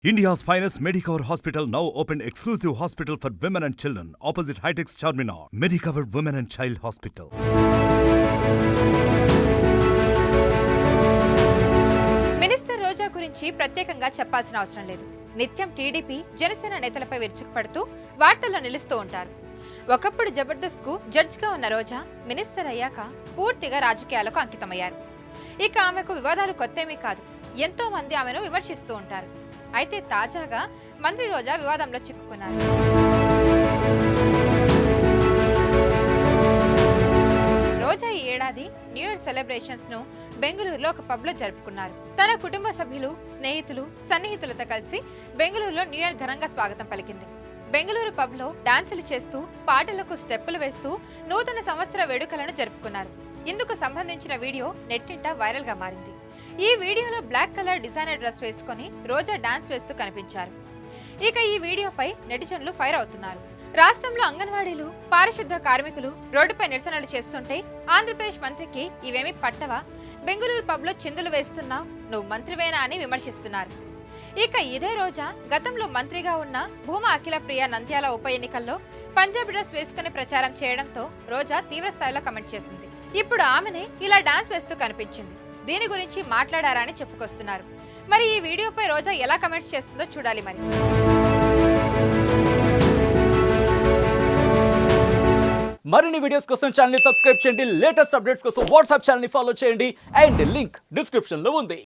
India's finest Medicover Hospital now opened exclusive hospital for women and children opposite Hitech's Charminar. Medicover Women and Child Hospital. Minister Roja గురించి ప్రత్యేకంగా చెప్పాల్సిన అవసరం లేదు. నిత్యం TDP Janasena నేతలపై విరుచుకుపడుతూ వార్తల్లో నిలుస్తూ ఉంటారు. ఒకప్పుడు జబర్దస్త్ కు జడ్జ్ గా ఉన్న రోజా మినిస్టర్ అయ్యాక పూర్తిగా రాజకీయాలకు అంకితమయ్యారు. ఇక ఆమెకు వివాదాలు కొత్తేమీ కాదు. ఎంతో మంది ఆమెను విమర్శిస్తూ ఉంటారు. అయితే తాజాగా మంత్రి రోజా వివాదంలో చిక్కుకున్నారు. రోజా ఈ ఏడాది న్యూ ఇయర్ సెలబ్రేషన్స్ ను బెంగళూరులో ఒక పబ్ లో జరుపుకున్నారు. తన కుటుంబ సభ్యులు, స్నేహితులు, సన్నిహితులతో కలిసి బెంగళూరులో న్యూ ఇయర్ ఘనంగా స్వాగతం పలికింది. బెంగళూరు పబ్ లో డాన్సులు చేస్తూ, పాటలకు స్టెప్పులు వేస్తూ నూతన సంవత్సర వేడుకలను జరుపుకున్నారు. ఇందుకు సంబంధించిన వీడియో నెట్టింట వైరల్ గా మారింది. ఈ వీడియోలో బ్లాక్ కలర్ డిజైనర్ డ్రెస్ వేసుకుని రోజా డాన్స్ వేస్తూ కనిపించారు. ఇక ఈ వీడియోపై నెటిజన్లు ఫైర్ అవుతున్నారు. రాష్ట్రంలో అంగన్వాడీలు, పారిశుద్ధ కార్మికులు రోడ్డుపై నిరసనలు చేస్తుంటే ఆంధ్రప్రదేశ్ మంత్రికి ఇవేమీ పట్టవా, బెంగళూరు పబ్ లో చిందులు వేస్తున్నావు, నువ్వు మంత్రివేనా అని విమర్శిస్తున్నారు. ఇక ఇదే రోజా గతంలో మంత్రిగా ఉన్న భూమా అఖిలప్రియ నంద్యాల ఉప ఎన్నికల్లో పంజాబీ డ్రెస్ వేసుకుని ప్రచారం చేయడంతో రోజా తీవ్ర స్థాయిలో కమెంట్ చేసింది. ఇప్పుడు ఆమెనే ఇలా డాన్స్ వేస్తూ కనిపించింది. దీని గురించి మాట్లాడారా అని చెప్పుకొస్తున్నారు. మరి ఈ వీడియోపై రోజా ఎలా కమెంట్స్ చేస్తుందో చూడాలి. మరి మరిన్ని వీడియోస్ కోసం ఛానల్ ని సబ్స్క్రైబ్ చేయండి. లేటెస్ట్ అప్డేట్స్ కోసం వాట్సాప్ ఛానల్ ని ఫాలో చేయండి. అండ్ లింక్ డిస్క్రిప్షన్ లో ఉంది.